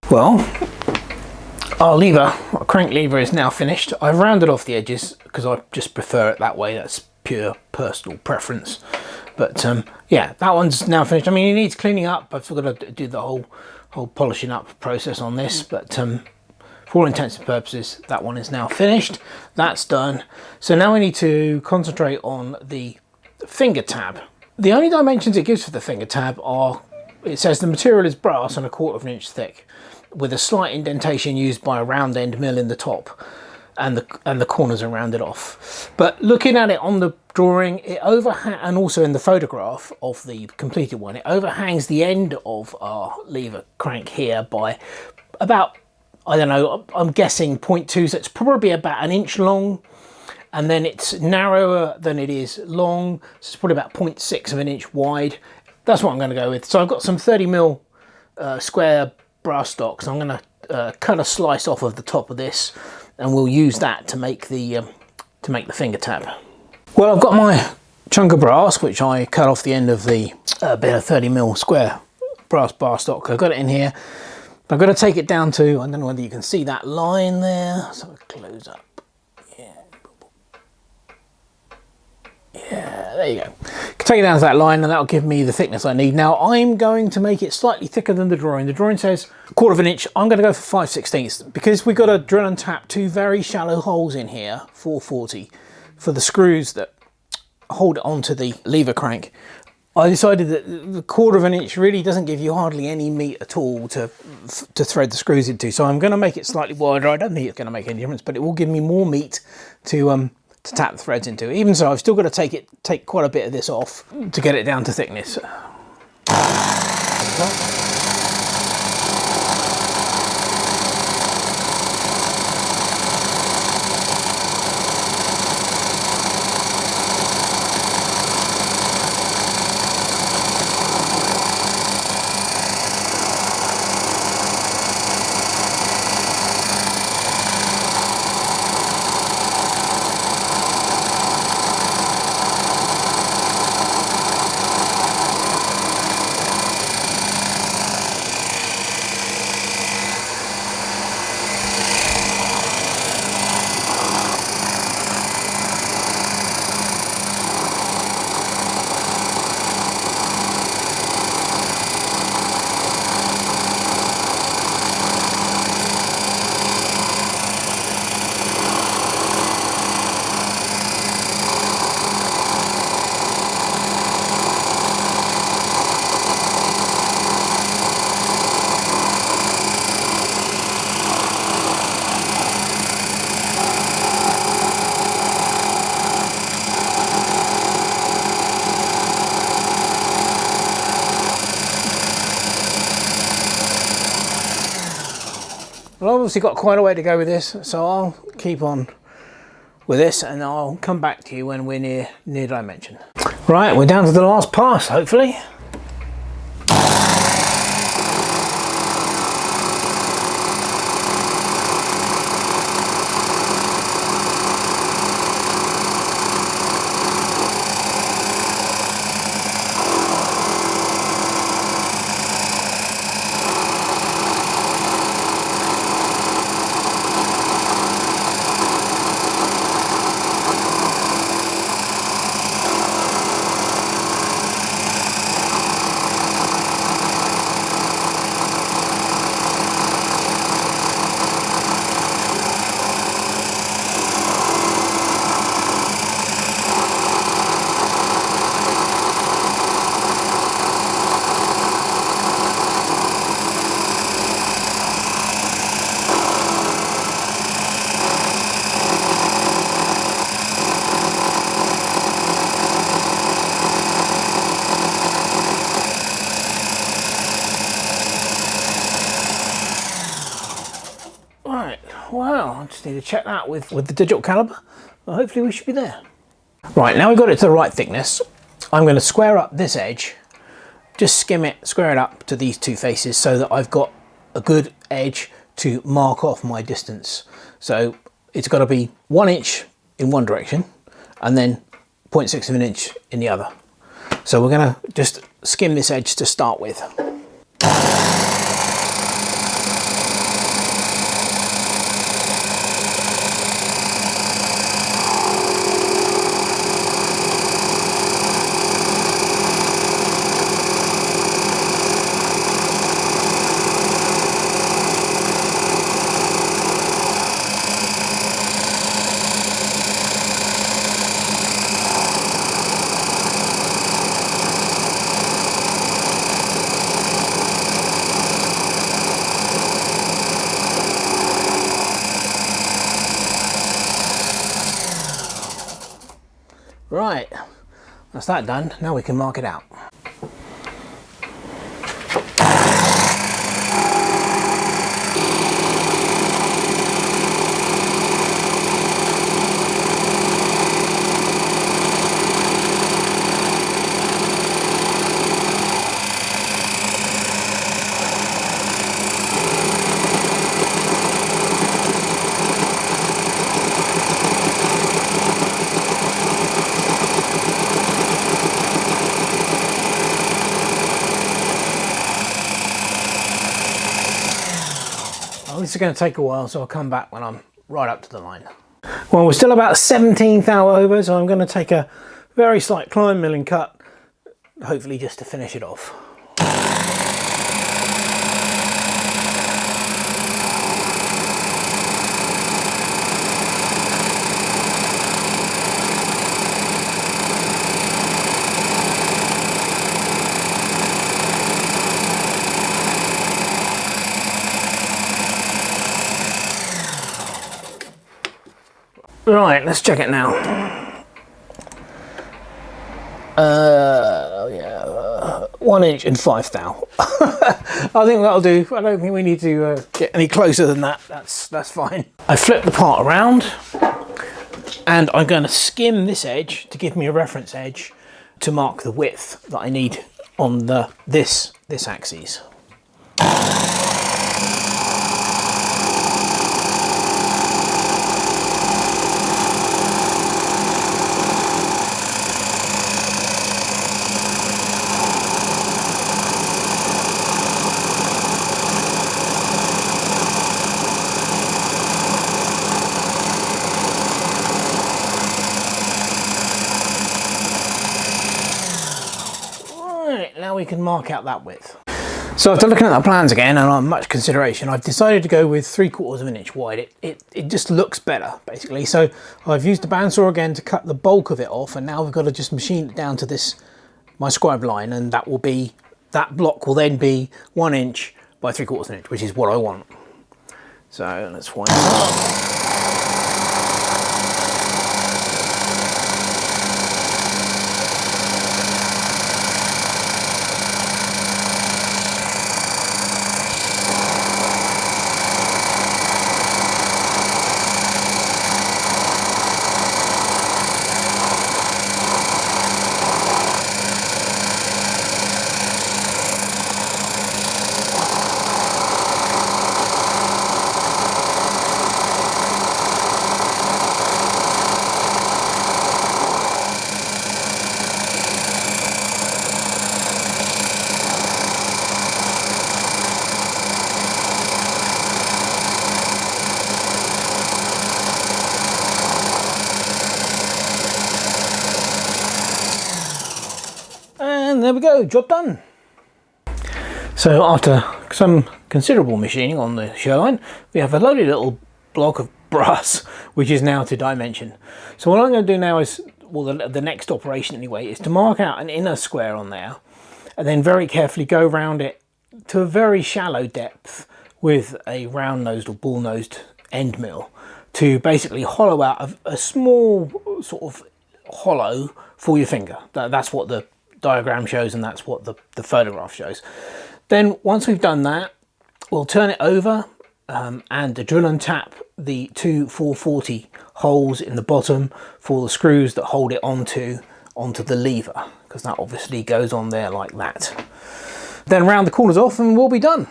Well, our crank lever is now finished. I've rounded off the edges because I just prefer it that way. That's pure personal preference. But yeah, that one's now finished. I mean, it needs cleaning up. I've still got to do the whole polishing up process on this, but for all intents and purposes, that one is now finished. That's done. So now we need to concentrate on the finger tab. The only dimensions it gives for the finger tab are, it says the material is brass and 1/4 inch thick, with a slight indentation used by a round end mill in the top, and the corners are rounded off. But looking at it on the drawing, it and also in the photograph of the completed one, it overhangs the end of our lever crank here by about, I don't know, I'm guessing 0.2, so it's probably about 1 inch long, and then it's narrower than it is long, so it's probably about 0.6 of an inch wide. That's what I'm going to go with. So I've got some 30mm square brass stock, so I'm going to cut a slice off of the top of this, and we'll use that to make the finger tab. Well, I've got my chunk of brass, which I cut off the end of the bit of 30mm square brass bar stock. I've got it in here. I've got to take it down to, I don't know whether you can see that line there, so I'll close up. Yeah, there you go. Take it down to that line, and that'll give me the thickness I need. Now I'm going to make it slightly thicker than the drawing. The drawing says 1/4 inch. I'm going to go for 5/16 because we've got to drill and tap 2 very shallow holes in here, 440, for the screws that hold it onto the lever crank. I decided that the 1/4 inch really doesn't give you hardly any meat at all to thread the screws into. So I'm going to make it slightly wider. I don't think it's going to make any difference, but it will give me more meat to tap the threads into. Even so, I've still got to take quite a bit of this off to get it down to thickness. Well, I've obviously got quite a way to go with this, so I'll keep on with this and I'll come back to you when we're near dimension. Right, we're down to the last pass, hopefully. Well, I just need to check that with the digital caliper. Well, hopefully we should be there. Right, now we've got it to the right thickness. I'm going to square up this edge, just skim it, square it up to these 2 faces so that I've got a good edge to mark off my distance. So it's got to be 1 inch in one direction and then 0.6 of an inch in the other. So we're going to just skim this edge to start with. Right, that's that done. Now we can mark it out. This is going to take a while, so I'll come back when I'm right up to the line. Well, we're still about 17th hour over, so I'm going to take a very slight climb milling cut, hopefully just to finish it off. Right, let's check it now. Yeah, 1 inch and 5 thou. I think that'll do. I don't think we need to get any closer than that. That's fine. I flip the part around, and I'm going to skim this edge to give me a reference edge to mark the width that I need on this axis. Now we can mark out that width. So after looking at the plans again and on much consideration, I've decided to go with 3/4 of an inch wide. It just looks better, basically. So I've used the bandsaw again to cut the bulk of it off, and now we've got to just machine it down to my scribe line, and that block will then be 1 inch by 3/4 of an inch, which is what I want. So let's wind it up. And there we go, job done. So after some considerable machining on the shoreline, we have a lovely little block of brass, which is now to dimension. So what I'm going to do now is, well, the next operation anyway, is to mark out an inner square on there, and then very carefully go around it to a very shallow depth with a round-nosed or bull-nosed end mill to basically hollow out a small sort of hollow for your finger. That's what the diagram shows, and that's what the photograph shows. Then once we've done that, we'll turn it over and drill and tap the two 440 holes in the bottom for the screws that hold it onto the lever, because that obviously goes on there like that. Then round the corners off and we'll be done.